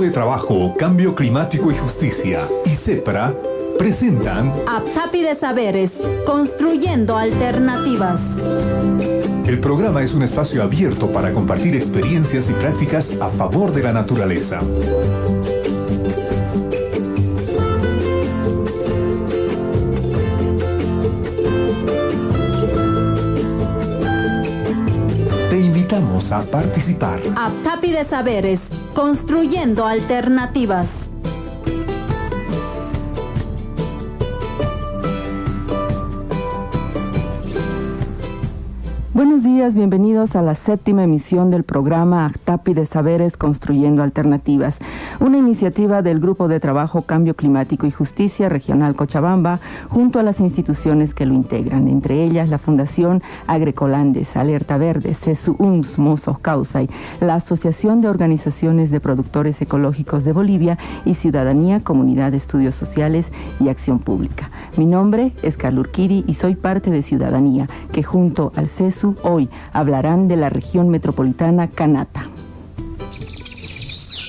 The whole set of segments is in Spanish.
de Trabajo, Cambio Climático y Justicia y CEPRA presentan Aptapi de Saberes, construyendo alternativas. El programa es un espacio abierto para compartir experiencias y prácticas a favor de la naturaleza. Te invitamos a participar. Aptapi de Saberes, construyendo alternativas. Buenos días, bienvenidos a la 7ª emisión del programa Aptapi de Saberes Construyendo Alternativas, una iniciativa del Grupo de Trabajo Cambio Climático y Justicia Regional Cochabamba, junto a las instituciones que lo integran, entre ellas la Fundación Agroecolandes, Alerta Verde, CESU UNS, Mozos Causay, la Asociación de Organizaciones de Productores Ecológicos de Bolivia y Ciudadanía, Comunidad de Estudios Sociales y Acción Pública. Mi nombre es Carla Urquidi y soy parte de Ciudadanía, que junto al CESU hoy hablarán de la región metropolitana Canata.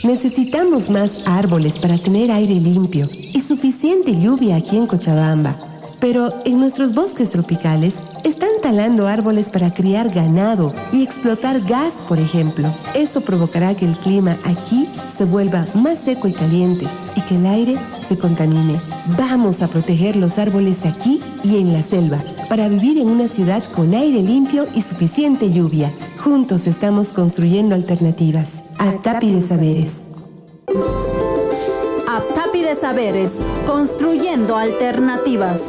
Necesitamos más árboles para tener aire limpio y suficiente lluvia aquí en Cochabamba. Pero en nuestros bosques tropicales están talando árboles para criar ganado y explotar gas, por ejemplo. Eso provocará que el clima aquí se vuelva más seco y caliente y que el aire se contamine. Vamos a proteger los árboles aquí y en la selva para vivir en una ciudad con aire limpio y suficiente lluvia. Juntos estamos construyendo alternativas. Aptapi de Saberes. Aptapi de Saberes, construyendo alternativas.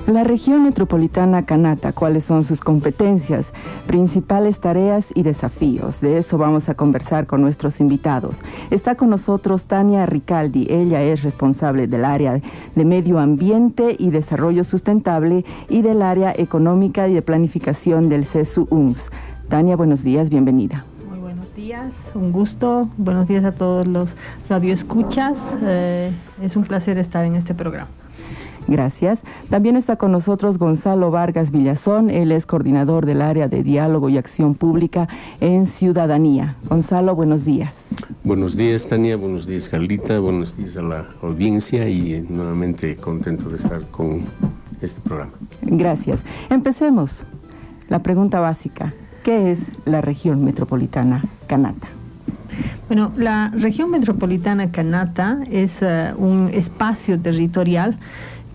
La región metropolitana Canata, ¿cuáles son sus competencias, principales tareas y desafíos? De eso vamos a conversar con nuestros invitados. Está con nosotros Tania Ricaldi, ella es responsable del área de Medio Ambiente y Desarrollo Sustentable y del área económica y de planificación del CESU UNS. Tania, buenos días, bienvenida. Muy buenos días, un gusto. Buenos días a todos los radioescuchas. Es un placer estar en este programa. Gracias. También está con nosotros Gonzalo Vargas Villazón, él es coordinador del área de Diálogo y Acción Pública en Ciudadanía. Gonzalo, buenos días. Buenos días, Tania, buenos días, Carlita, buenos días a la audiencia y nuevamente contento de estar con este programa. Gracias. Empecemos. La pregunta básica, ¿qué es la región metropolitana Canata? Bueno, la región metropolitana Canata es un espacio territorial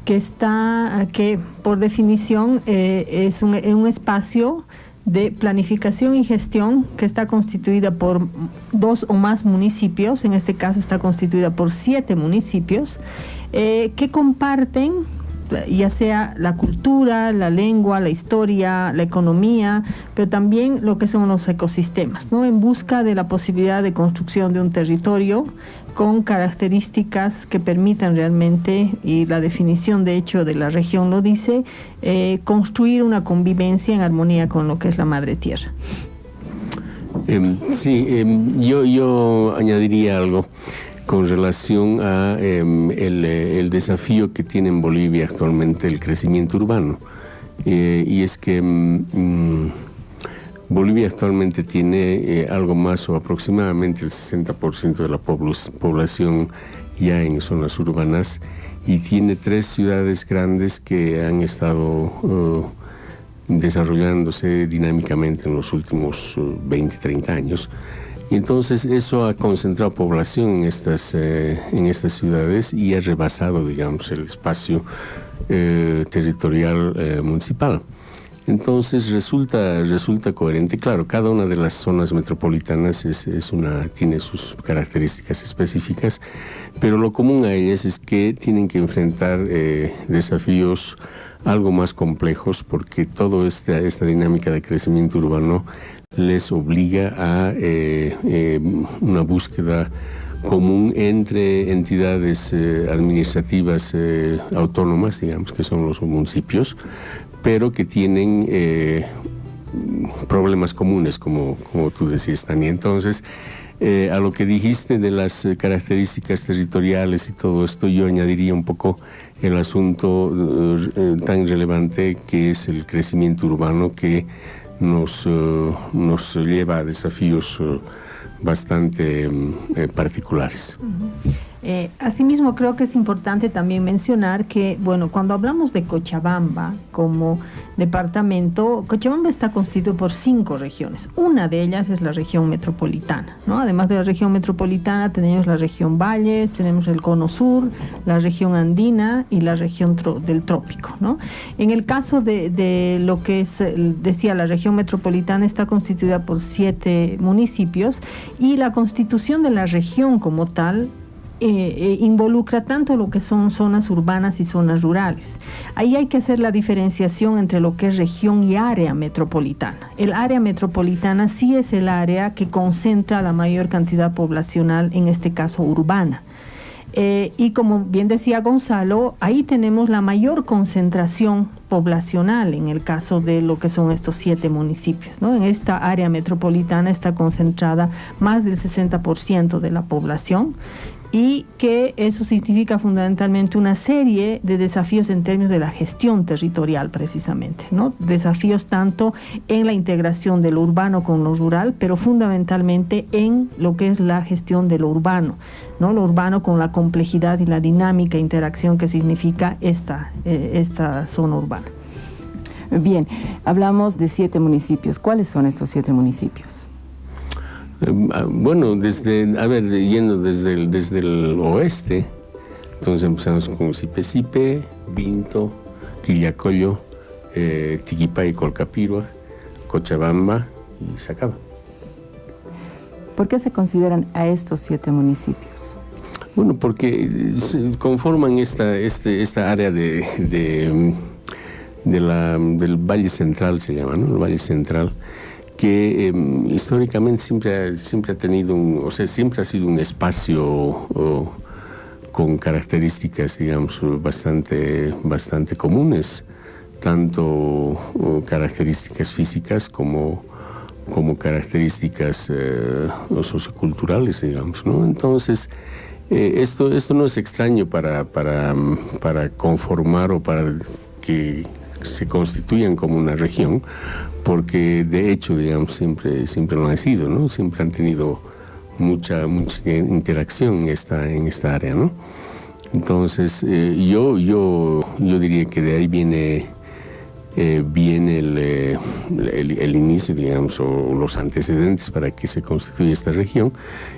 que por definición es un espacio de planificación y gestión que está constituida por 2 o más municipios, en este caso está constituida por 7 municipios, que comparten ya sea la cultura, la lengua, la historia, la economía, pero también lo que son los ecosistemas, ¿no? En busca de la posibilidad de construcción de un territorio con características que permitan realmente, y la definición de hecho de la región lo dice, construir una convivencia en armonía con lo que es la madre tierra. Yo añadiría algo con relación a el desafío que tiene en Bolivia actualmente el crecimiento urbano. Y es que Bolivia actualmente tiene algo más o aproximadamente el 60% de la población ya en zonas urbanas y tiene 3 ciudades grandes que han estado desarrollándose dinámicamente en los últimos 20, 30 años. Y entonces eso ha concentrado población en estas ciudades y ha rebasado, digamos, el espacio territorial municipal. Entonces resulta coherente. Claro, cada una de las zonas metropolitanas tiene sus características específicas, pero lo común a ellas es que tienen que enfrentar desafíos algo más complejos porque toda esta dinámica de crecimiento urbano les obliga a una búsqueda común entre entidades administrativas autónomas, digamos, que son los municipios, pero que tienen problemas comunes, como tú decías, Tania. Entonces, A lo que dijiste de las características territoriales y todo esto, yo añadiría un poco el asunto tan relevante que es el crecimiento urbano, que nos lleva a desafíos bastante particulares. Asimismo, creo que es importante también mencionar que, bueno, cuando hablamos de Cochabamba como departamento, Cochabamba está constituido por 5 regiones. Una de ellas es la región metropolitana, ¿no? Además de la región metropolitana tenemos la región Valles, tenemos el Cono Sur, la región andina y la región del trópico, ¿no? En el caso de lo que es, decía, la región metropolitana está constituida por 7 municipios, y la constitución de la región como tal involucra tanto lo que son zonas urbanas y zonas rurales. Ahí hay que hacer la diferenciación entre lo que es región y área metropolitana. El área metropolitana sí es el área que concentra la mayor cantidad poblacional, en este caso urbana. Y como bien decía Gonzalo, ahí tenemos la mayor concentración poblacional en el caso de lo que son estos 7 municipios, ¿no? En esta área metropolitana está concentrada más del 60% de la población, y que eso significa fundamentalmente una serie de desafíos en términos de la gestión territorial, precisamente, ¿no? Desafíos tanto en la integración de lo urbano con lo rural, pero fundamentalmente en lo que es la gestión de lo urbano, ¿no? Lo urbano con la complejidad y la dinámica interacción que significa esta zona urbana. Bien, hablamos de 7 municipios. ¿Cuáles son estos 7 municipios? Bueno, yendo desde el oeste, entonces empezamos con Sipe, Vinto, Quillacollo, Tiquipay, Colcapirua, Cochabamba y Sacaba. ¿Por qué se consideran a estos 7 municipios? Bueno, porque conforman esta área del Valle Central, se llama, ¿no? El Valle Central, que históricamente siempre ha tenido siempre ha sido un espacio con características, digamos, bastante comunes, tanto características físicas como características socioculturales, digamos, ¿no? Entonces, esto no es extraño para conformar o para que se constituyan como una región, porque de hecho, digamos, siempre lo han sido, ¿no? Siempre han tenido mucha interacción en esta área, ¿no? Entonces, yo diría que de ahí viene el inicio, digamos, o los antecedentes para que se constituya esta región,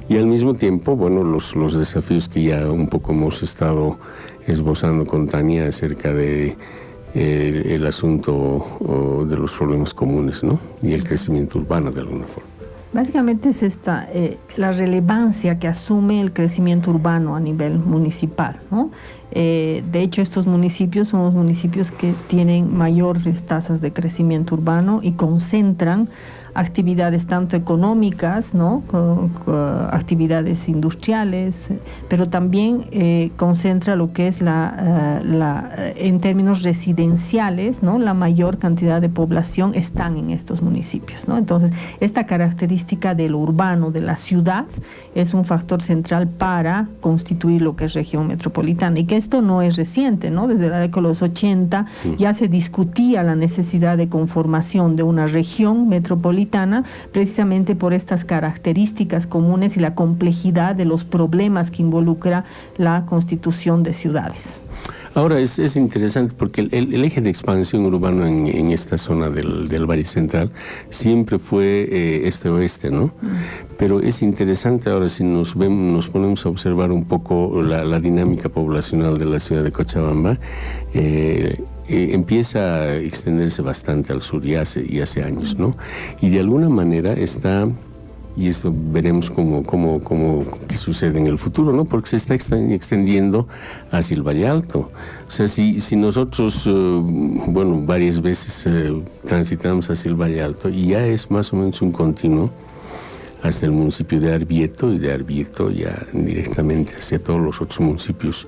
y al mismo tiempo, bueno, los desafíos que ya un poco hemos estado esbozando con Tania acerca de el asunto de los problemas comunes, ¿no? Y el crecimiento urbano, de alguna forma. Básicamente es esta la relevancia que asume el crecimiento urbano a nivel municipal, ¿no? De hecho, estos municipios son los municipios que tienen mayores tasas de crecimiento urbano y concentran actividades tanto económicas, ¿no? Actividades industriales, pero también concentra lo que es en términos residenciales, ¿no? La mayor cantidad de población están en estos municipios, ¿no? Entonces, esta característica de lo urbano, de la ciudad, es un factor central para constituir lo que es región metropolitana, y que esto no es reciente, ¿no? Desde la década de los 80 ya se discutía la necesidad de conformación de una región metropolitana, precisamente por estas características comunes y la complejidad de los problemas que involucra la constitución de ciudades. Ahora, es interesante porque el eje de expansión urbano en esta zona del Valle Central siempre fue este-oeste, ¿no? Pero es interesante ahora, si nos ponemos a observar un poco la dinámica poblacional de la ciudad de Cochabamba, empieza a extenderse bastante al sur y hace años, ¿no? Y de alguna manera está, y esto veremos qué sucede en el futuro, ¿no? Porque se está extendiendo hacia el Valle Alto. O sea, si nosotros, varias veces transitamos hacia el Valle Alto, y ya es más o menos un continuo hasta el municipio de Arbieto, y de Arbieto ya directamente hacia todos los otros municipios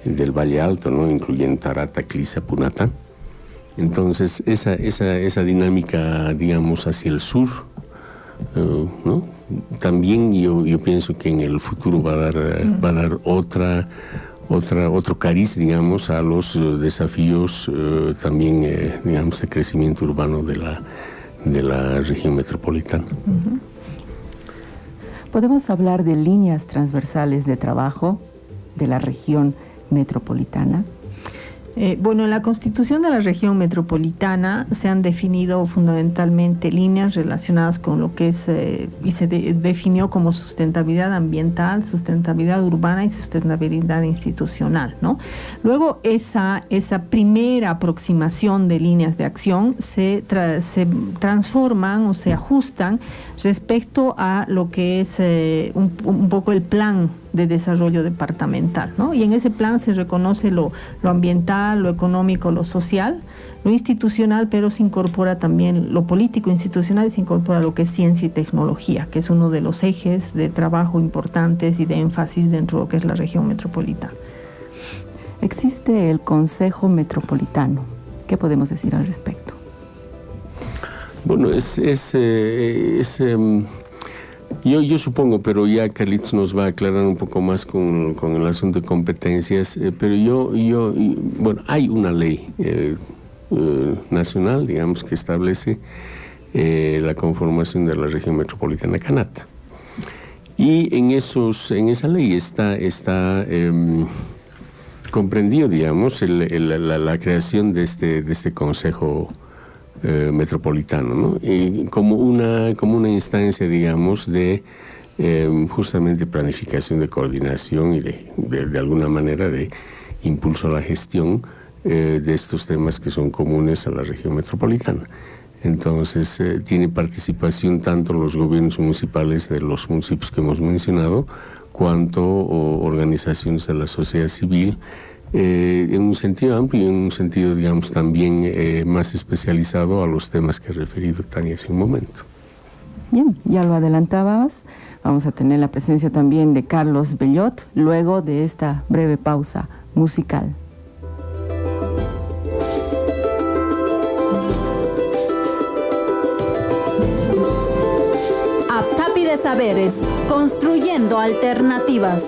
del Valle Alto, ¿no? Incluyendo Tarata, Clisa, Punata. Entonces, esa dinámica, digamos, hacia el sur, ¿no? También yo pienso que en el futuro va a dar otro cariz, digamos, a los desafíos también, digamos, de crecimiento urbano de la región metropolitana. ¿Podemos hablar de líneas transversales de trabajo de la región metropolitana? Bueno, en la Constitución de la región metropolitana se han definido fundamentalmente líneas relacionadas con lo que es, y se definió como sustentabilidad ambiental, sustentabilidad urbana y sustentabilidad institucional, ¿no? Luego esa primera aproximación de líneas de acción se transforman o se ajustan respecto a lo que es un poco el plan de desarrollo departamental, ¿no? Y en ese plan se reconoce lo ambiental, lo económico, lo social, lo institucional, pero se incorpora también lo político institucional y se incorpora lo que es ciencia y tecnología, que es uno de los ejes de trabajo importantes y de énfasis dentro de lo que es la región metropolitana. Existe el Consejo Metropolitano. ¿Qué podemos decir al respecto? Bueno, yo supongo, pero ya Carlitos nos va a aclarar un poco más con el asunto de competencias, pero bueno, hay una ley nacional, digamos, que establece la conformación de la región metropolitana Canata. Y en esa ley está comprendido, digamos, la creación de este consejo metropolitano, ¿no? Como una instancia, digamos, de justamente planificación, de coordinación y de alguna manera de impulso a la gestión de estos temas que son comunes a la región metropolitana. Entonces, tiene participación tanto los gobiernos municipales de los municipios que hemos mencionado, cuanto organizaciones de la sociedad civil, en un sentido amplio y en un sentido, digamos, también más especializado a los temas que he referido Tania hace un momento. Bien, ya lo adelantabas. Vamos a tener la presencia también de Carlos Bellot luego de esta breve pausa musical. APTAPI de Saberes, construyendo alternativas.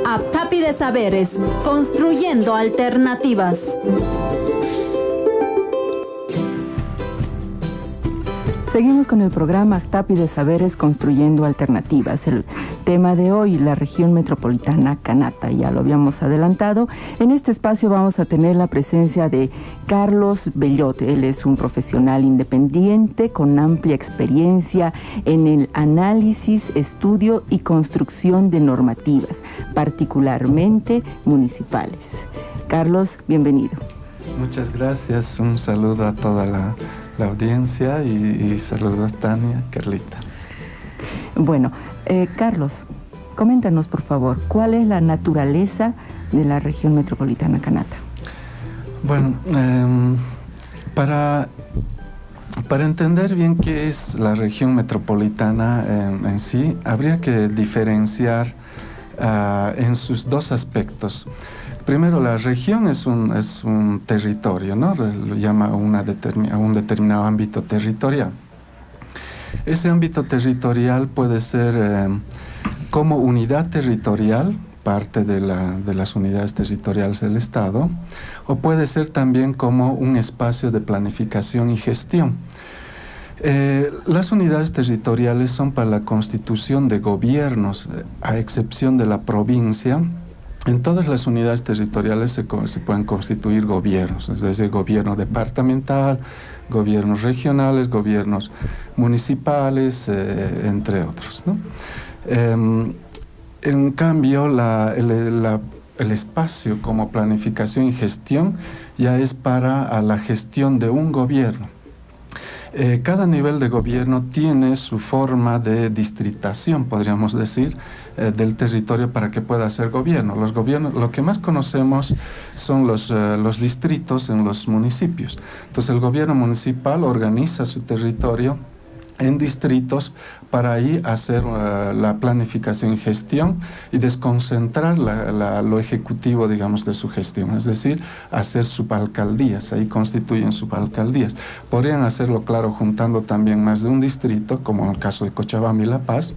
Actapi de Saberes, construyendo alternativas. Seguimos con el programa Actapi de Saberes Construyendo Alternativas. El tema de hoy, la región metropolitana Canata, ya lo habíamos adelantado. En este espacio vamos a tener la presencia de Carlos Bellot. Él es un profesional independiente con amplia experiencia en el análisis, estudio y construcción de normativas, particularmente municipales. Carlos, bienvenido. Muchas gracias. Un saludo a toda la audiencia y saludos Tania, Carlita. Bueno, Carlos, coméntanos por favor, ¿cuál es la naturaleza de la región metropolitana Canata? Bueno, para entender bien qué es la región metropolitana en sí, habría que diferenciar en sus dos aspectos. Primero, la región es un territorio, ¿no? Lo llama a un determinado ámbito territorial. Ese ámbito territorial puede ser como unidad territorial, parte de las unidades territoriales del Estado, o puede ser también como un espacio de planificación y gestión. Las unidades territoriales son para la constitución de gobiernos, a excepción de la provincia. En todas las unidades territoriales se pueden constituir gobiernos, es decir, gobierno departamental, gobiernos regionales, gobiernos municipales, entre otros, ¿no? En cambio, el espacio como planificación y gestión ya es para la gestión de un gobierno. Cada nivel de gobierno tiene su forma de distritación, podríamos decir, del territorio para que pueda ser gobierno. Los gobiernos, lo que más conocemos son los distritos en los municipios. Entonces el gobierno municipal organiza su territorio en distritos para ahí hacer la planificación y gestión y desconcentrar lo ejecutivo, digamos, de su gestión, es decir, hacer subalcaldías, ahí constituyen subalcaldías. Podrían hacerlo, claro, juntando también más de un distrito, como en el caso de Cochabamba y La Paz,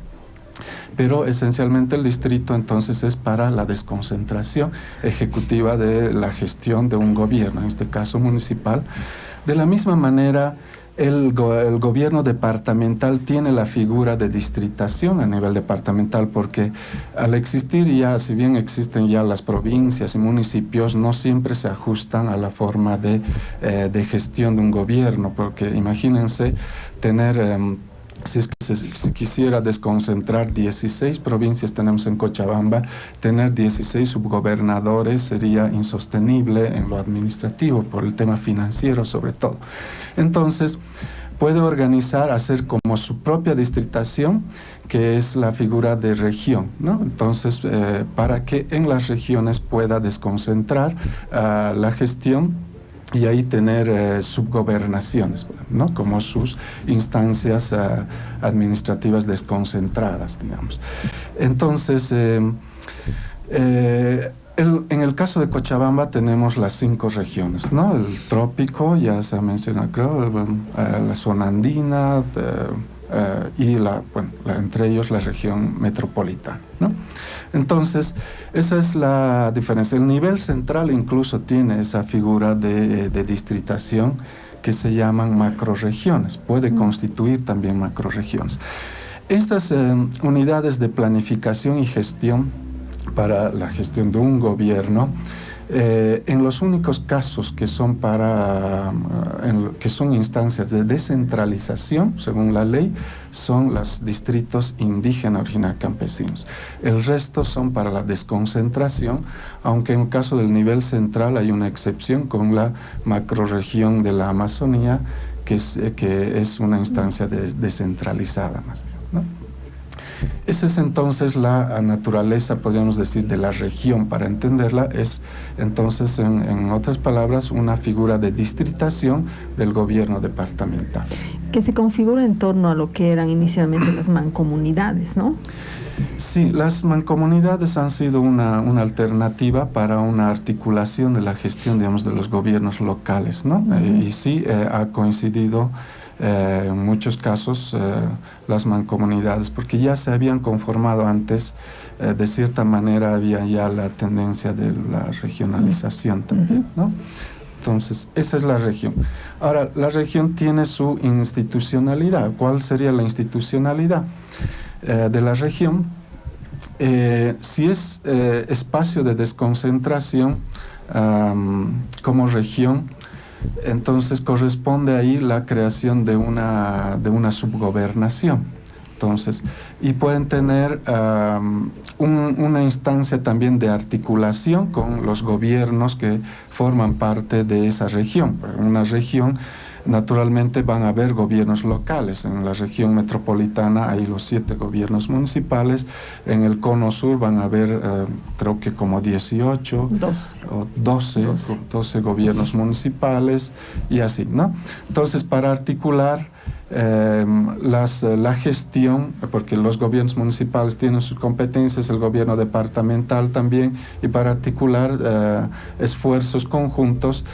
pero esencialmente el distrito entonces es para la desconcentración ejecutiva de la gestión de un gobierno, en este caso municipal. De la misma manera, el gobierno departamental tiene la figura de distritación a nivel departamental, porque al existir ya, si bien existen ya las provincias y municipios, no siempre se ajustan a la forma de gestión de un gobierno, porque imagínense tener... Si es que se quisiera desconcentrar 16 provincias tenemos en Cochabamba, tener 16 subgobernadores sería insostenible en lo administrativo, por el tema financiero sobre todo. Entonces, puede organizar, hacer como su propia distritación, que es la figura de región, ¿no? Entonces, para que en las regiones pueda desconcentrar la gestión y ahí tener subgobernaciones, ¿no? Como sus instancias administrativas desconcentradas, digamos. Entonces, en el caso de Cochabamba tenemos las 5 regiones, ¿no? El trópico, ya se ha mencionado, creo, la zona andina y entre ellos la región metropolitana, ¿no? Entonces, esa es la diferencia. El nivel central incluso tiene esa figura de distritación que se llaman macrorregiones. Puede constituir también macrorregiones. Estas unidades de planificación y gestión para la gestión de un gobierno, en los únicos casos que son que son instancias de descentralización, según la ley, son los distritos indígenas originarios campesinos. El resto son para la desconcentración, aunque en el caso del nivel central hay una excepción con la macrorregión de la Amazonía, que es una instancia descentralizada más bien, ¿no? Esa es entonces la naturaleza, podríamos decir, de la región. Para entenderla es entonces, en otras palabras, una figura de distritación del gobierno departamental. Que se configura en torno a lo que eran inicialmente las mancomunidades, ¿no? Sí, las mancomunidades han sido una alternativa para una articulación de la gestión, digamos, de los gobiernos locales, ¿no? Y sí, ha coincidido en muchos casos las mancomunidades, porque ya se habían conformado antes, de cierta manera había ya la tendencia de la regionalización también, ¿no? Entonces, esa es la región. Ahora, la región tiene su institucionalidad. ¿Cuál sería la institucionalidad de la región? Si es espacio de desconcentración como región, entonces corresponde ahí la creación de una subgobernación. Entonces, y pueden tener una instancia también de articulación con los gobiernos que forman parte de esa región. En una región, naturalmente, van a haber gobiernos locales. En la región metropolitana hay los 7 gobiernos municipales. En el cono sur van a haber, creo que como 18 o 12 gobiernos municipales y así, ¿no? Entonces, para articular la gestión, porque los gobiernos municipales tienen sus competencias, el gobierno departamental también, y para articular esfuerzos conjuntos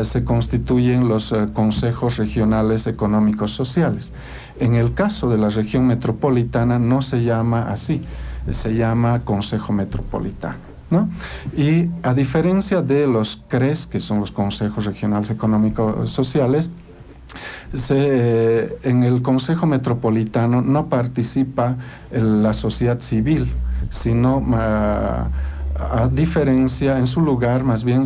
se constituyen los consejos regionales económicos sociales. En el caso de la región metropolitana no se llama así, se llama Consejo Metropolitano, ¿no? Y a diferencia de los CRES, que son los consejos regionales económicos sociales, en el Consejo Metropolitano no participa la sociedad civil, sino a diferencia, en su lugar más bien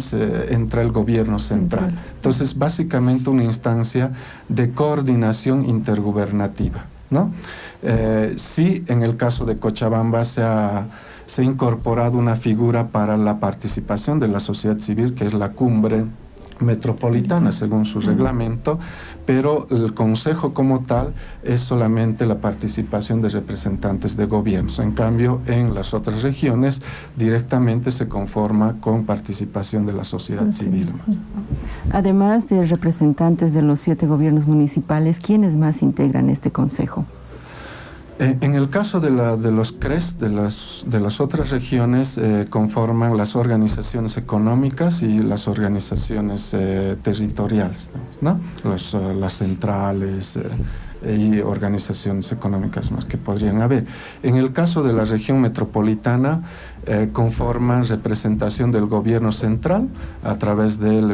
entra el gobierno central. Entonces, básicamente una instancia de coordinación intergubernativa, ¿no? Sí, en el caso de Cochabamba se ha incorporado una figura para la participación de la sociedad civil, que es la cumbre metropolitana según su reglamento, pero el consejo como tal es solamente la participación de representantes de gobiernos. En cambio, en las otras regiones directamente se conforma con participación de la sociedad civil. Además de representantes de los 7 gobiernos municipales, ¿quiénes más integran este consejo? En el caso de los CRES, de las otras regiones, conforman las organizaciones económicas y las organizaciones territoriales, ¿no? Las centrales y organizaciones económicas más que podrían haber. En el caso de la región metropolitana, conforman representación del gobierno central a través del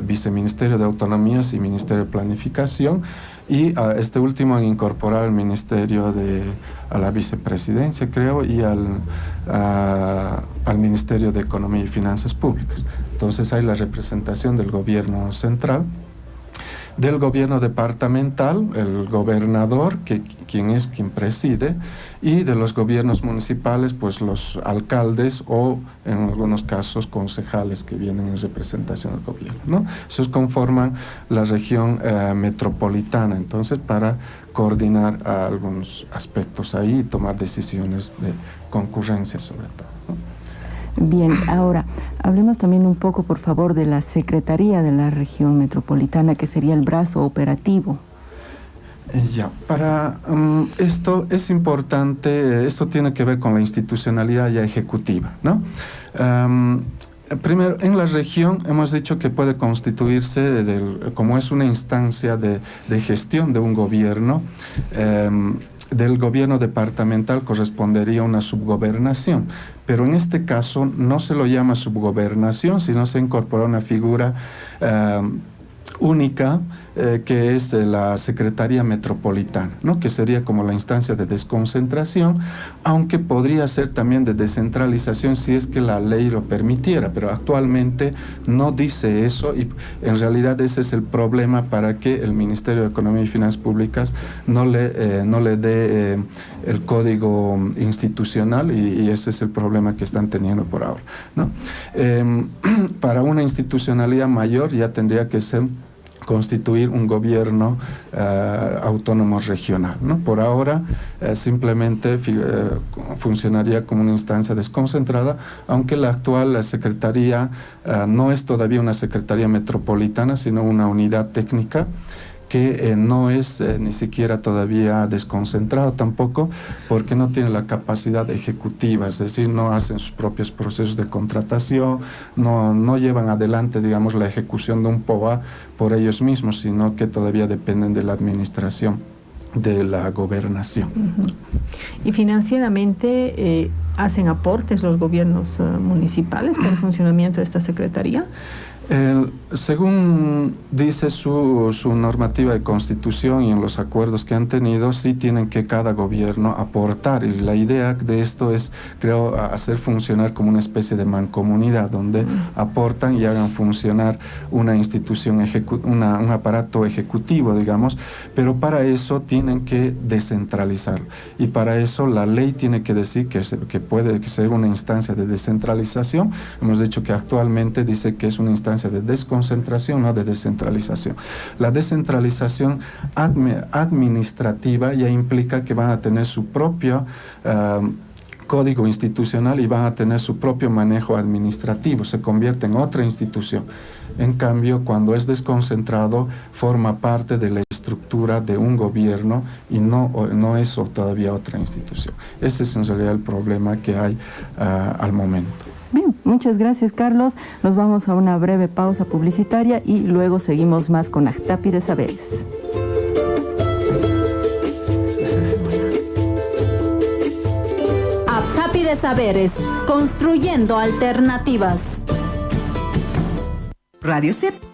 Viceministerio de Autonomías y Ministerio de Planificación, y a este último han incorporado el Ministerio a la Vicepresidencia, creo, y al Ministerio de Economía y Finanzas Públicas. Entonces hay la representación del gobierno central, del gobierno departamental, el gobernador, quien preside, y de los gobiernos municipales, pues los alcaldes o, en algunos casos, concejales que vienen en representación del gobierno, ¿no? Esos conforman la región metropolitana, entonces, para coordinar algunos aspectos ahí y tomar decisiones de concurrencia sobre todo, ¿no? Bien, ahora hablemos también un poco, por favor, de la Secretaría de la Región Metropolitana, que sería el brazo operativo. Para esto es importante, esto tiene que ver con la institucionalidad ya ejecutiva, ¿no? Primero, en la región hemos dicho que puede constituirse, como es una instancia de gestión de un gobierno, del gobierno departamental correspondería una subgobernación, pero en este caso no se lo llama subgobernación, sino se incorpora una figura única, que es la Secretaría Metropolitana, ¿no? Que sería como la instancia de desconcentración, aunque podría ser también de descentralización si es que la ley lo permitiera, pero actualmente no dice eso, y en realidad ese es el problema para que el Ministerio de Economía y Finanzas Públicas no le dé el código institucional, y ese es el problema que están teniendo por ahora, ¿no? Para una institucionalidad mayor ya tendría que ser constituir un gobierno autónomo regional, ¿no? Por ahora simplemente funcionaría como una instancia desconcentrada, aunque la actual secretaría no es todavía una secretaría metropolitana, sino una unidad técnica que no es ni siquiera todavía desconcentrado tampoco, porque no tiene la capacidad ejecutiva, es decir, no hacen sus propios procesos de contratación, no llevan adelante, digamos, la ejecución de un POA por ellos mismos, sino que todavía dependen de la administración de la gobernación. Y financieramente hacen aportes los gobiernos municipales para el funcionamiento de esta secretaría. Según dice su normativa de constitución y en los acuerdos que han tenido, sí tienen que cada gobierno aportar, y la idea de esto es, creo, hacer funcionar como una especie de mancomunidad donde aportan y hagan funcionar una institución, un aparato ejecutivo, digamos, pero para eso tienen que descentralizar, y para eso la ley tiene que decir que puede ser una instancia de descentralización. Hemos dicho que actualmente dice que es una instancia de desconcentración, no de descentralización. La descentralización administrativa ya implica que van a tener su propio código institucional y van a tener su propio manejo administrativo, se convierte en otra institución. En cambio, cuando es desconcentrado, forma parte de la estructura de un gobierno y no es todavía otra institución. Ese es en realidad el problema que hay al momento. Bien, muchas gracias, Carlos. Nos vamos a una breve pausa publicitaria y luego seguimos más con Actapi de Saberes. Actapi de Saberes, construyendo alternativas. Radio CEP.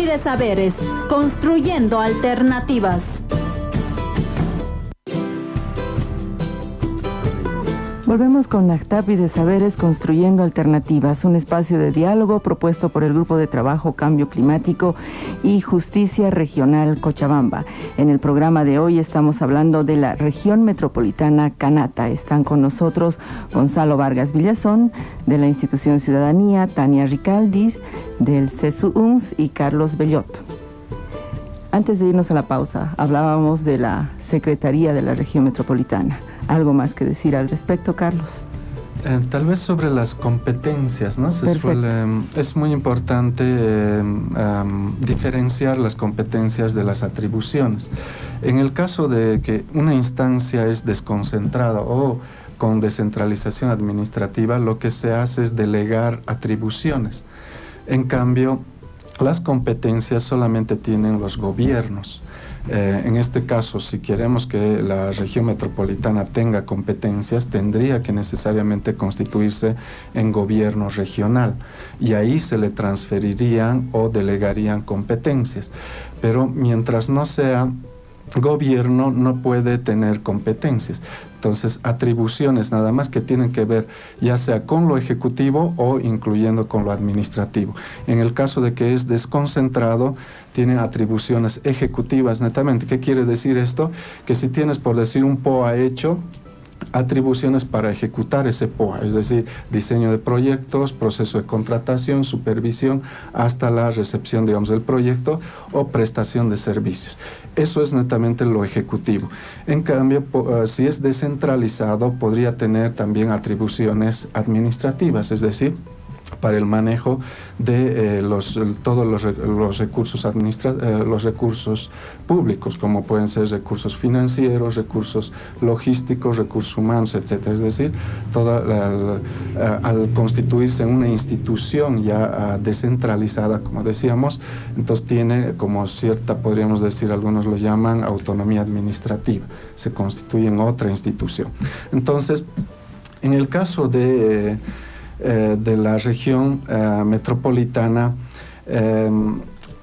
De saberes, construyendo alternativas. Volvemos con Actapi de Saberes Construyendo Alternativas, un espacio de diálogo propuesto por el Grupo de Trabajo Cambio Climático y Justicia Regional Cochabamba. En el programa de hoy estamos hablando de la región metropolitana Canata. Están con nosotros Gonzalo Vargas Villazón, de la Institución Ciudadanía, Tania Ricaldis, del CESU-UNS y Carlos Bellot. Antes de irnos a la pausa, hablábamos de la Secretaría de la Región Metropolitana. ¿Algo más que decir al respecto, Carlos? Tal vez sobre las competencias, ¿no? Es muy importante diferenciar las competencias de las atribuciones. En el caso de que una instancia es desconcentrada o con descentralización administrativa, lo que se hace es delegar atribuciones. En cambio, las competencias solamente tienen los gobiernos. En este caso, si queremos que la región metropolitana tenga competencias, tendría que necesariamente constituirse en gobierno regional y ahí se le transferirían o delegarían competencias. Pero mientras no sea gobierno, no puede tener competencias. Entonces, atribuciones nada más que tienen que ver ya sea con lo ejecutivo o incluyendo con lo administrativo. En el caso de que es desconcentrado, tiene atribuciones ejecutivas netamente. ¿Qué quiere decir esto? Que si tienes, por decir, un POA hecho, atribuciones para ejecutar ese POA, es decir, diseño de proyectos, proceso de contratación, supervisión, hasta la recepción, digamos, del proyecto o prestación de servicios. Eso es netamente lo ejecutivo. En cambio, si es descentralizado, podría tener también atribuciones administrativas, es decir, para el manejo de todos los recursos los recursos públicos, como pueden ser recursos financieros, recursos logísticos, recursos humanos, etcétera. Es decir, al constituirse en una institución ya descentralizada, como decíamos, entonces tiene como cierta, podríamos decir, algunos lo llaman autonomía administrativa, se constituye en otra institución. Entonces, en el caso de la región metropolitana,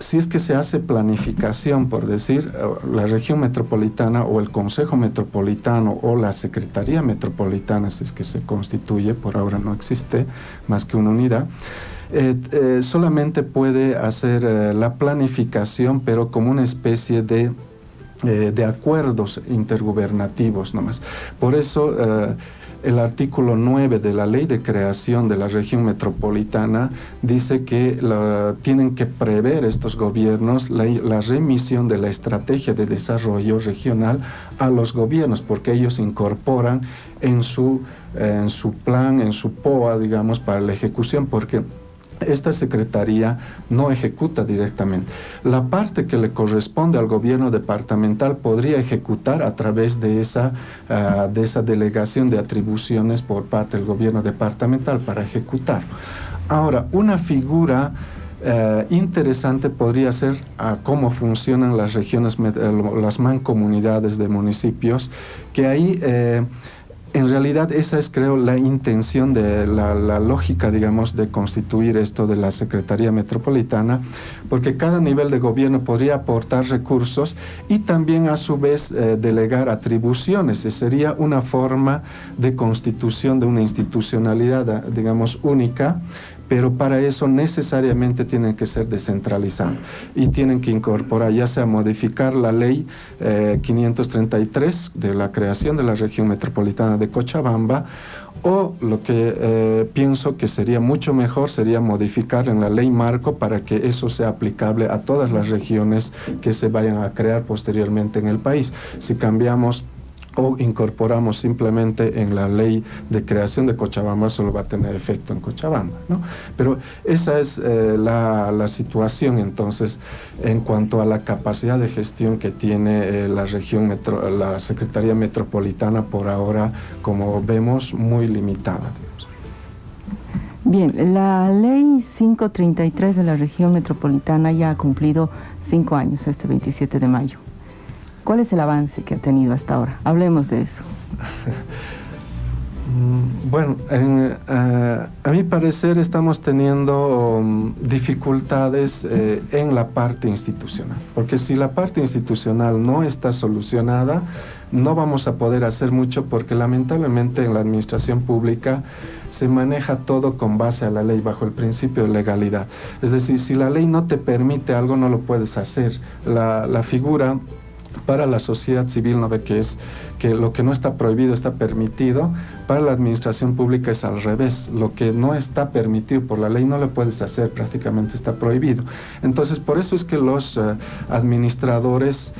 si es que se hace planificación, por decir, la región metropolitana o el Consejo Metropolitano o la Secretaría Metropolitana, si es que se constituye, por ahora no existe más que una unidad, solamente puede hacer la planificación, pero como una especie de acuerdos intergubernativos nomás. Por eso, el artículo 9 de la Ley de Creación de la Región Metropolitana dice que tienen que prever estos gobiernos la remisión de la estrategia de desarrollo regional a los gobiernos, porque ellos incorporan en su plan, en su POA, digamos, para la ejecución, porque esta secretaría no ejecuta directamente. La parte que le corresponde al gobierno departamental podría ejecutar a través de esa delegación de atribuciones por parte del gobierno departamental para ejecutar. Ahora, una figura interesante podría ser cómo funcionan las regiones, las mancomunidades de municipios, que ahí en realidad esa es, creo, la intención de la lógica, digamos, de constituir esto de la Secretaría Metropolitana, porque cada nivel de gobierno podría aportar recursos y también a su vez delegar atribuciones. Sería una forma de constitución de una institucionalidad, digamos, única, pero para eso necesariamente tienen que ser descentralizados y tienen que incorporar, ya sea modificar la ley 533 de la creación de la región metropolitana de Cochabamba, o lo que pienso que sería mucho mejor sería modificar en la ley marco para que eso sea aplicable a todas las regiones que se vayan a crear posteriormente en el país. Si cambiamos o incorporamos simplemente en la ley de creación de Cochabamba, solo va a tener efecto en Cochabamba, ¿no? Pero esa es la situación, entonces, en cuanto a la capacidad de gestión que tiene la Secretaría Metropolitana, por ahora, como vemos, muy limitada. Bien, la ley 533 de la región metropolitana ya ha cumplido 5 años, este 27 de mayo. ¿Cuál es el avance que ha tenido hasta ahora? Hablemos de eso. Bueno, a mi parecer estamos teniendo dificultades en la parte institucional, porque si la parte institucional no está solucionada, no vamos a poder hacer mucho, porque lamentablemente en la administración pública se maneja todo con base a la ley, bajo el principio de legalidad. Es decir, si la ley no te permite algo, no lo puedes hacer. La figura para la sociedad civil no ve que lo que no está prohibido está permitido. Para la administración pública es al revés. Lo que no está permitido por la ley no lo puedes hacer, prácticamente está prohibido. Entonces, por eso es que los administradores,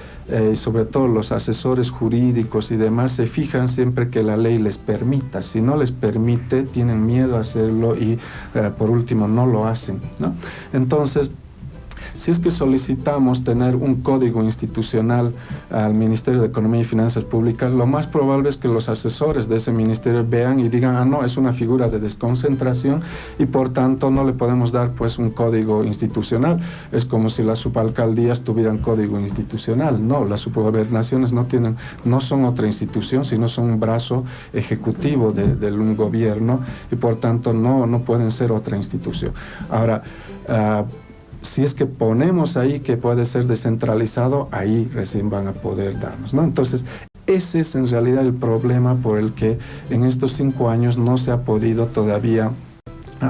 sobre todo los asesores jurídicos y demás, se fijan siempre que la ley les permita. Si no les permite, tienen miedo a hacerlo y por último no lo hacen, ¿no? Entonces, si es que solicitamos tener un código institucional al Ministerio de Economía y Finanzas Públicas, lo más probable es que los asesores de ese ministerio vean y digan, no, es una figura de desconcentración y por tanto no le podemos dar pues un código institucional. Es como si las subalcaldías tuvieran código institucional. No, las subgobernaciones no son otra institución, sino son un brazo ejecutivo de un gobierno y por tanto no pueden ser otra institución. Ahora, si es que ponemos ahí que puede ser descentralizado, ahí recién van a poder darnos, ¿no? Entonces, ese es en realidad el problema por el que en estos 5 años no se ha podido todavía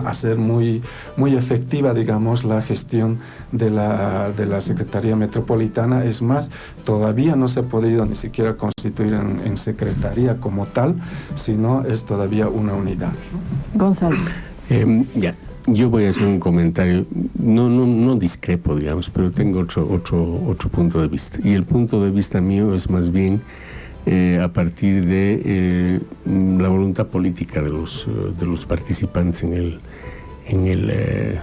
hacer muy efectiva, digamos, la gestión de la Secretaría Metropolitana. Es más, todavía no se ha podido ni siquiera constituir en secretaría como tal, sino es todavía una unidad, ¿no? Gonzalo. Yo voy a hacer un comentario, no discrepo, digamos, pero tengo otro punto de vista. Y el punto de vista mío es más bien a partir de la voluntad política de los participantes en el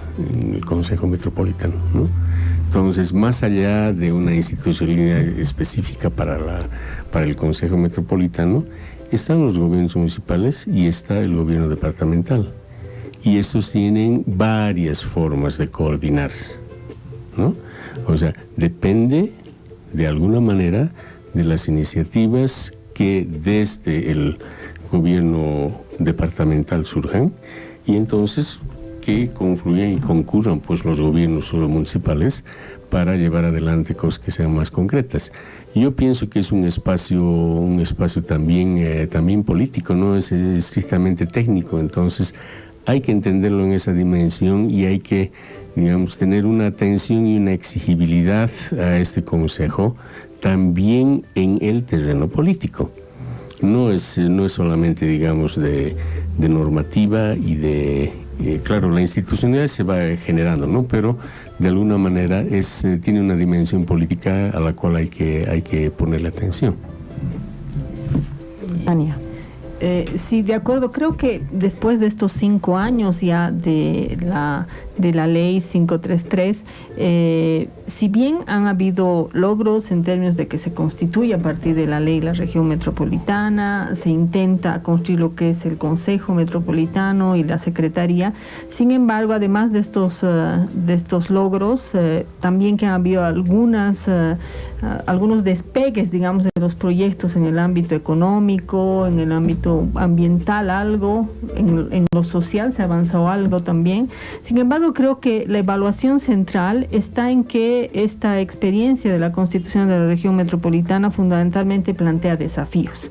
Consejo Metropolitano, ¿no? Entonces, más allá de una institucionalidad específica para el Consejo Metropolitano, están los gobiernos municipales y está el gobierno departamental. Y estos tienen varias formas de coordinar, ¿no? O sea, depende de alguna manera de las iniciativas que desde el gobierno departamental surjan y entonces que confluyan y concurran pues los gobiernos municipales para llevar adelante cosas que sean más concretas. Yo pienso que es un espacio también político, no es estrictamente técnico, entonces hay que entenderlo en esa dimensión y hay que, digamos, tener una atención y una exigibilidad a este consejo también en el terreno político. No es solamente, digamos, de normativa y de... claro, la institucionalidad se va generando, ¿no? Pero de alguna manera tiene una dimensión política a la cual hay que ponerle atención. Ania. Sí, de acuerdo. Creo que después de estos 5 años ya de la ley 533, si bien han habido logros en términos de que se constituye a partir de la ley la región metropolitana, se intenta construir lo que es el Consejo Metropolitano y la Secretaría. Sin embargo, además de estos logros, también que han habido algunos despegues, digamos, de los proyectos en el ámbito económico, en el ámbito ambiental algo, en lo social se ha avanzado algo también. Sin embargo, creo que la evaluación central está en que esta experiencia de la constitución de la región metropolitana fundamentalmente plantea desafíos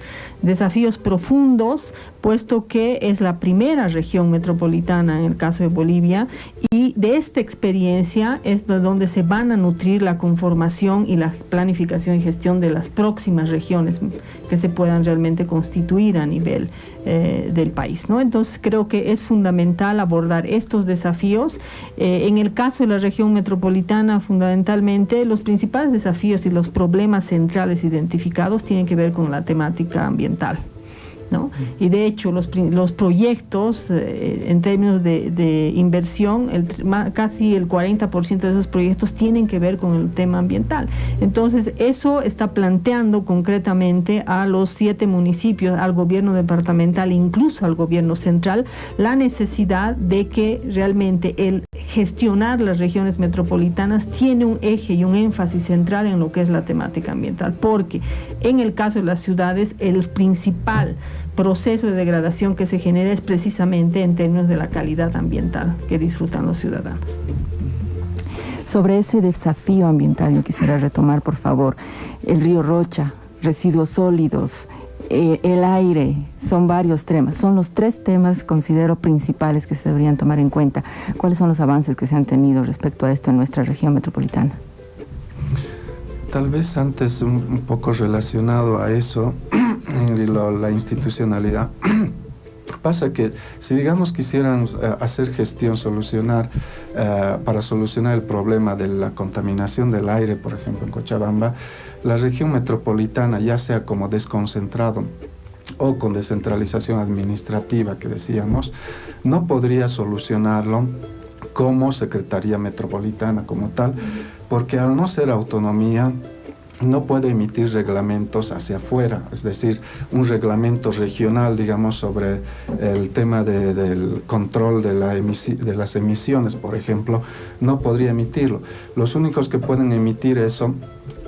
profundos, puesto que es la primera región metropolitana en el caso de Bolivia, y de esta experiencia es de donde se van a nutrir la conformación y la planificación y gestión de las próximas regiones que se puedan realmente constituir a nivel del país, ¿no? Entonces creo que es fundamental abordar estos desafíos. En el caso de la región metropolitana, fundamentalmente los principales desafíos y los problemas centrales identificados tienen que ver con la temática ambiental, ¿no? Y de hecho los proyectos en términos de inversión, casi el 40% de esos proyectos tienen que ver con el tema ambiental. Entonces eso está planteando concretamente a los 7 municipios, al gobierno departamental e incluso al gobierno central, la necesidad de que realmente el gestionar las regiones metropolitanas tiene un eje y un énfasis central en lo que es la temática ambiental, porque en el caso de las ciudades el principal proceso de degradación que se genera es precisamente en términos de la calidad ambiental que disfrutan los ciudadanos. Sobre ese desafío ambiental yo quisiera retomar, por favor, el río Rocha, residuos sólidos, el aire, son varios temas, son los 3 temas considero principales que se deberían tomar en cuenta. ¿Cuáles son los avances que se han tenido respecto a esto en nuestra región metropolitana? Tal vez antes un poco relacionado a eso, la institucionalidad. Pasa que si digamos quisieran hacer gestión, para solucionar el problema de la contaminación del aire, por ejemplo en Cochabamba, la región metropolitana, ya sea como desconcentrado o con descentralización administrativa que decíamos, no podría solucionarlo como Secretaría Metropolitana como tal, porque al no ser autonomía, no puede emitir reglamentos hacia afuera, es decir, un reglamento regional, digamos, sobre el tema del control de las emisiones, por ejemplo, no podría emitirlo. Los únicos que pueden emitir eso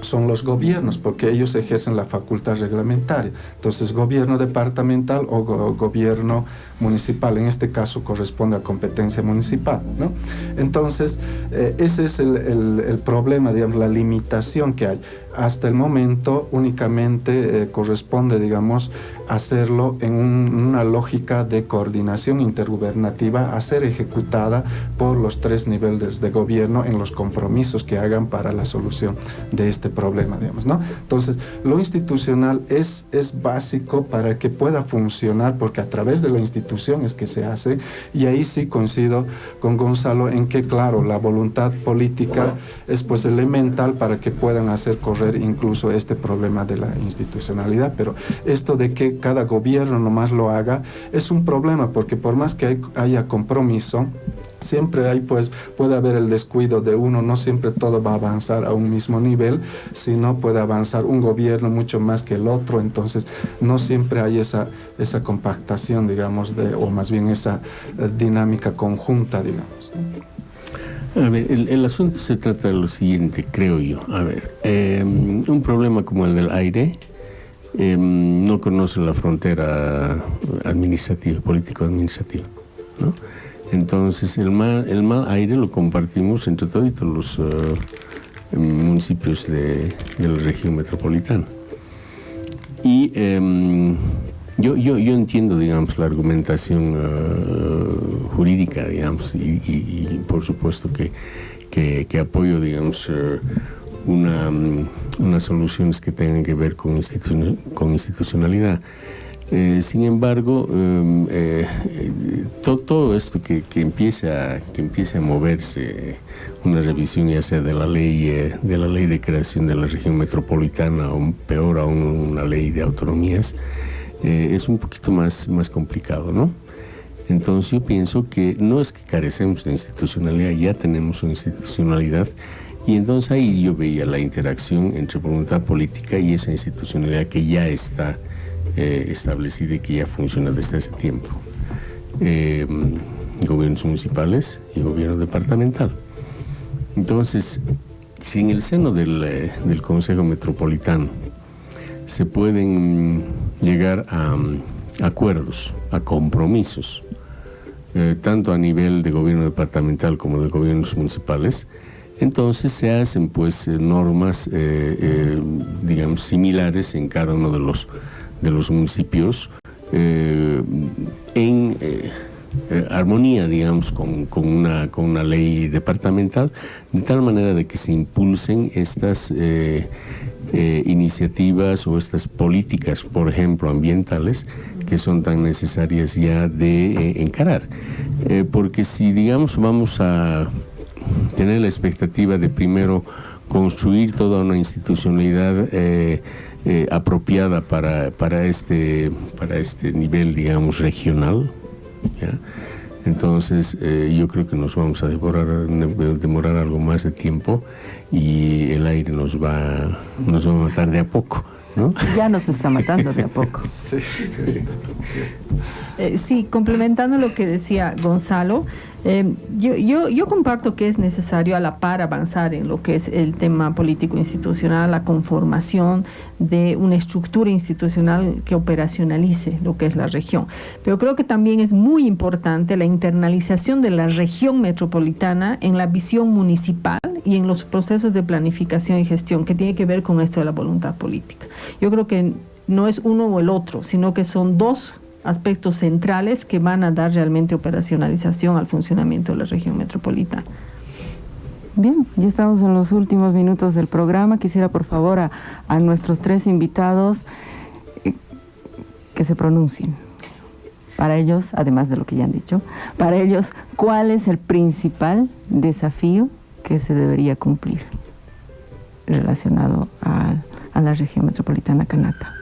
son los gobiernos, porque ellos ejercen la facultad reglamentaria. Entonces, gobierno departamental o gobierno municipal, en este caso corresponde a competencia municipal, ¿no? Entonces, ese es el problema, digamos, la limitación que hay. Hasta el momento únicamente corresponde, digamos, hacerlo en una lógica de coordinación intergubernativa a ser ejecutada por los 3 niveles de gobierno en los compromisos que hagan para la solución de este problema, digamos, ¿no? Entonces, lo institucional es básico para que pueda funcionar, porque a través de la institución es que se hace, y ahí sí coincido con Gonzalo en que, claro, la voluntad política es pues elemental para que puedan hacer correr incluso este problema de la institucionalidad, pero esto de que cada gobierno nomás lo haga es un problema, porque por más que haya compromiso, siempre hay, pues, puede haber el descuido de uno, no siempre todo va a avanzar a un mismo nivel, sino puede avanzar un gobierno mucho más que el otro, entonces no siempre hay esa compactación, digamos, o más bien esa dinámica conjunta, digamos. A ver, el asunto se trata de lo siguiente, creo yo. A ver, un problema como el del aire no conoce la frontera administrativa, político-administrativa, ¿no? Entonces, el mal aire lo compartimos entre todos los municipios de la región metropolitana. Y yo entiendo, digamos, la argumentación jurídica, digamos, y por supuesto que apoyo, digamos, unas soluciones que tengan que ver con institucionalidad. Sin embargo, todo esto que empiece a moverse, una revisión ya sea de la ley de creación de la región metropolitana, o peor aún una ley de autonomías, es un poquito más complicado, ¿no? Entonces yo pienso que no es que carecemos de institucionalidad, ya tenemos una institucionalidad, y entonces ahí yo veía la interacción entre voluntad política y esa institucionalidad que ya está establecida y que ya funciona desde hace tiempo. Gobiernos municipales y gobierno departamental. Entonces, si en el seno del Consejo Metropolitano se pueden llegar a acuerdos, a compromisos, tanto a nivel de gobierno departamental como de gobiernos municipales, entonces se hacen pues normas, digamos, similares en cada uno de los municipios, en armonía, digamos, con una ley departamental, de tal manera de que se impulsen estas iniciativas o estas políticas, por ejemplo, ambientales, que son tan necesarias ya de encarar. Porque si, digamos, vamos a tener la expectativa de primero construir toda una institucionalidad apropiada para este nivel, digamos, regional, ¿ya? Entonces yo creo que nos vamos a demorar algo más de tiempo, y el aire nos va a matar de a poco, ¿no? Ya nos está matando de a poco. Sí, complementando lo que decía Gonzalo, Yo comparto que es necesario a la par avanzar en lo que es el tema político institucional, la conformación de una estructura institucional que operacionalice lo que es la región. Pero creo que también es muy importante la internalización de la región metropolitana en la visión municipal y en los procesos de planificación y gestión, que tiene que ver con esto de la voluntad política. Yo creo que no es uno o el otro, sino que son dos aspectos centrales que van a dar realmente operacionalización al funcionamiento de la región metropolitana. Bien, ya estamos en los últimos minutos del programa. Quisiera por favor a nuestros 3 invitados que se pronuncien. Para ellos, además de lo que ya han dicho, para ellos, ¿cuál es el principal desafío que se debería cumplir relacionado a la región metropolitana Kanata?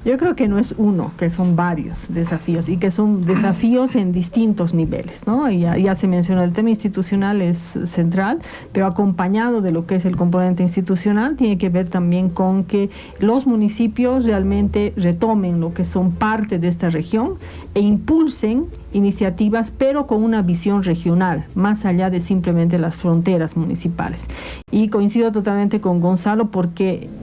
Yo creo que no es uno, que son varios desafíos y que son desafíos en distintos niveles, ¿no? Ya se mencionó, el tema institucional es central, pero acompañado de lo que es el componente institucional tiene que ver también con que los municipios realmente retomen lo que son parte de esta región e impulsen iniciativas, pero con una visión regional, más allá de simplemente las fronteras municipales. Y coincido totalmente con Gonzalo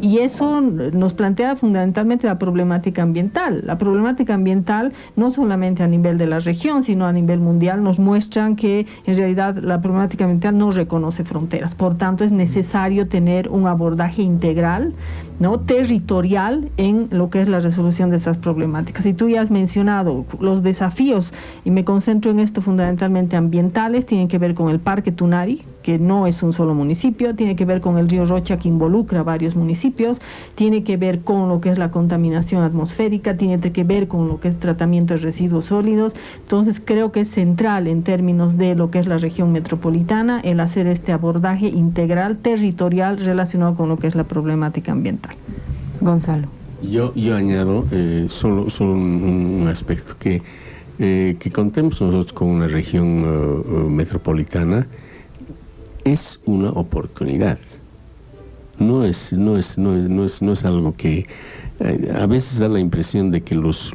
y eso nos plantea fundamentalmente la problemática ambiental. La problemática ambiental, no solamente a nivel de la región, sino a nivel mundial, nos muestran que en realidad la problemática ambiental no reconoce fronteras. Por tanto, es necesario tener un abordaje integral, ¿no?, territorial en lo que es la resolución de estas problemáticas. Y tú ya has mencionado los desafíos, y me concentro en esto fundamentalmente ambientales, tienen que ver con el Parque Tunari, que no es un solo municipio, tiene que ver con el río Rocha, que involucra varios municipios, tiene que ver con lo que es la contaminación atmosférica, tiene que ver con lo que es tratamiento de residuos sólidos. Entonces creo que es central en términos de lo que es la región metropolitana el hacer este abordaje integral, territorial, relacionado con lo que es la problemática ambiental. Gonzalo. Yo añado solo un aspecto, que contemos nosotros con una región metropolitana es una oportunidad. No es algo que a veces da la impresión de que los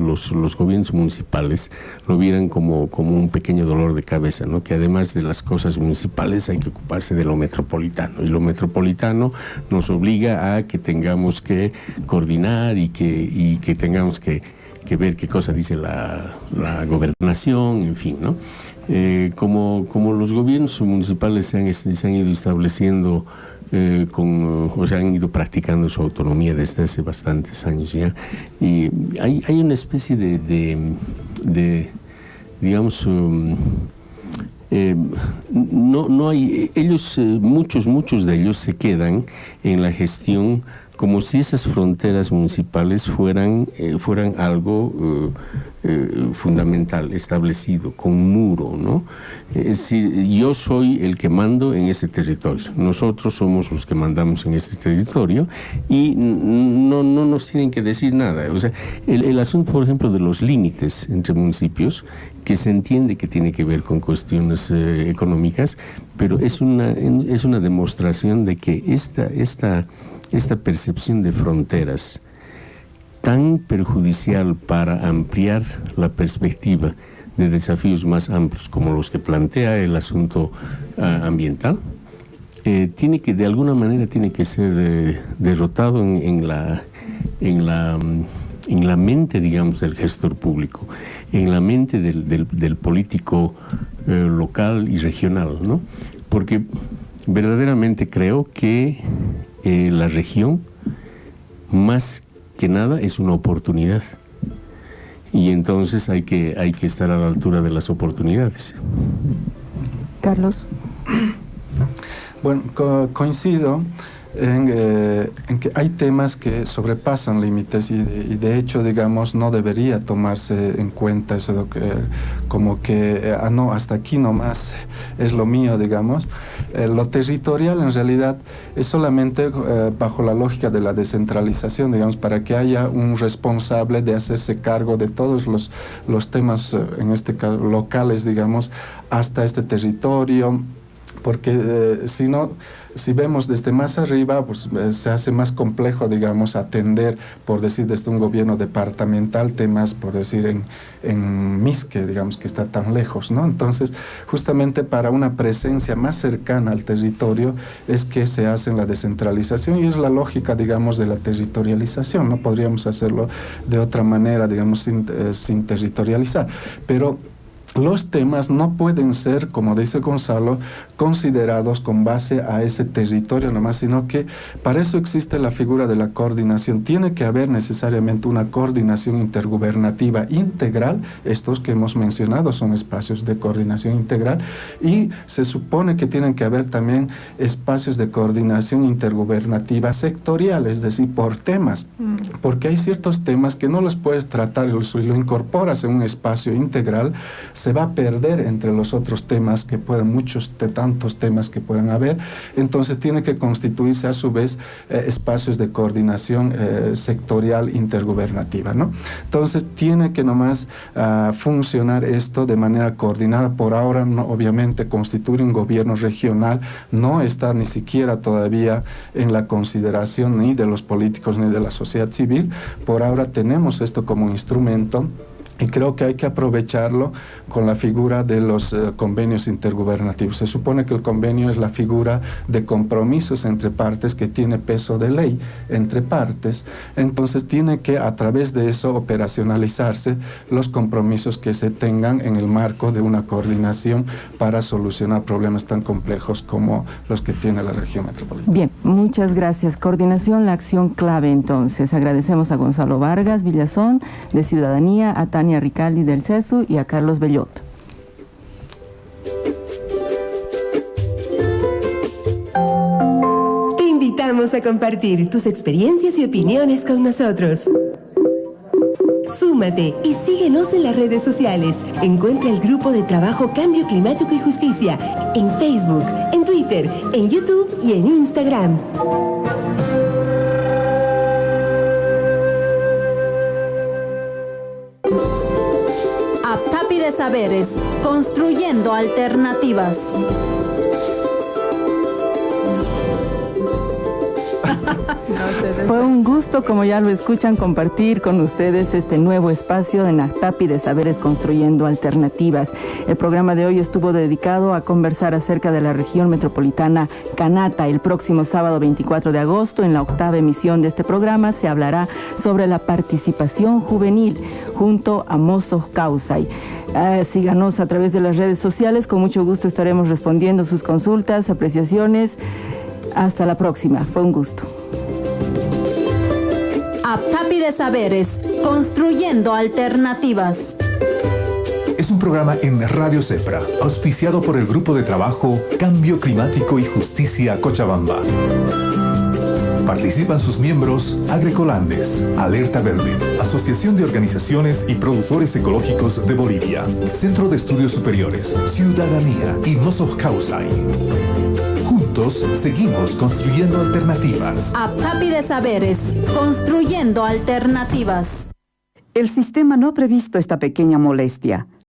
gobiernos municipales lo vieran como un pequeño dolor de cabeza, ¿no? Que además de las cosas municipales hay que ocuparse de lo metropolitano, y lo metropolitano nos obliga a que tengamos que coordinar y que tengamos que ver qué cosa dice la gobernación, en fin, ¿no? Como los gobiernos municipales se han ido estableciendo o se han ido practicando su autonomía desde hace bastantes años ya, y hay una especie de digamos, no hay, ellos, muchos de ellos se quedan en la gestión como si esas fronteras municipales fueran algo fundamental, establecido, con muro, ¿no? Es decir, yo soy el que mando en este territorio, nosotros somos los que mandamos en este territorio, y no nos tienen que decir nada. O sea, el asunto, por ejemplo, de los límites entre municipios, que se entiende que tiene que ver con cuestiones económicas, pero es una demostración de que esta percepción de fronteras tan perjudicial para ampliar la perspectiva de desafíos más amplios como los que plantea el asunto ambiental, de alguna manera tiene que ser derrotado en la mente, digamos, del gestor público, en la mente del político local y regional, ¿no? Porque verdaderamente creo que la región, más que nada, es una oportunidad, y entonces hay que estar a la altura de las oportunidades. Carlos. Bueno, coincido en que hay temas que sobrepasan límites, y de hecho, digamos, no debería tomarse en cuenta eso como que no, hasta aquí nomás es lo mío, digamos. Lo territorial en realidad es solamente bajo la lógica de la descentralización, digamos, para que haya un responsable de hacerse cargo de todos los temas, en este caso locales, digamos, hasta este territorio. porque si vemos desde más arriba, pues se hace más complejo, digamos, atender, por decir, desde un gobierno departamental, temas, por decir, en Misque, digamos, que está tan lejos, ¿no? Entonces, justamente para una presencia más cercana al territorio es que se hace la descentralización, y es la lógica, digamos, de la territorialización. No podríamos hacerlo de otra manera, digamos, sin territorializar. Pero los temas no pueden ser, como dice Gonzalo, considerados con base a ese territorio nomás, sino que para eso existe la figura de la coordinación. Tiene que haber necesariamente una coordinación intergubernativa integral. Estos que hemos mencionado son espacios de coordinación integral, y se supone que tienen que haber también espacios de coordinación intergubernativa sectorial, es decir, por temas, porque hay ciertos temas que no los puedes tratar, si lo incorporas en un espacio integral, se va a perder entre los otros temas que pueden, muchos de tantos temas que pueden haber. Entonces tiene que constituirse a su vez espacios de coordinación sectorial intergubernativa, ¿no? Entonces tiene que nomás funcionar esto de manera coordinada. Por ahora, no, obviamente, constituir un gobierno regional no está ni siquiera todavía en la consideración ni de los políticos ni de la sociedad civil. Por ahora tenemos esto como instrumento, y creo que hay que aprovecharlo con la figura de los convenios intergubernativos. Se supone que el convenio es la figura de compromisos entre partes que tiene peso de ley entre partes. Entonces tiene que, a través de eso, operacionalizarse los compromisos que se tengan en el marco de una coordinación para solucionar problemas tan complejos como los que tiene la región metropolitana. Bien, muchas gracias. Coordinación, la acción clave, entonces. Agradecemos a Gonzalo Vargas Villazón, de Ciudadanía, a Tania Ricaldi del CESU y a Carlos Bellot. Te invitamos a compartir tus experiencias y opiniones con nosotros. Súmate y síguenos en las redes sociales. Encuentra el grupo de trabajo Cambio Climático y Justicia en Facebook, en Twitter, en YouTube y en Instagram. Aptapi de Saberes, construyendo alternativas. Fue un gusto, como ya lo escuchan, compartir con ustedes este nuevo espacio en Aptapi de Saberes Construyendo Alternativas. El programa de hoy estuvo dedicado a conversar acerca de la región metropolitana Canata. El próximo sábado 24 de agosto, en la 8ª emisión de este programa, se hablará sobre la participación juvenil junto a Mozos Causay. Síganos a través de las redes sociales, con mucho gusto estaremos respondiendo sus consultas, apreciaciones. Hasta la próxima, fue un gusto. Aptapi de Saberes, construyendo alternativas. Es un programa en Radio Cepra, auspiciado por el Grupo de Trabajo Cambio Climático y Justicia Cochabamba. Participan sus miembros Agrecolandes, Alerta Verde, Asociación de Organizaciones y Productores Ecológicos de Bolivia, Centro de Estudios Superiores, Ciudadanía y Mozos Causay. Juntos seguimos construyendo alternativas. Aptapi de Saberes, construyendo alternativas. El sistema no ha previsto esta pequeña molestia.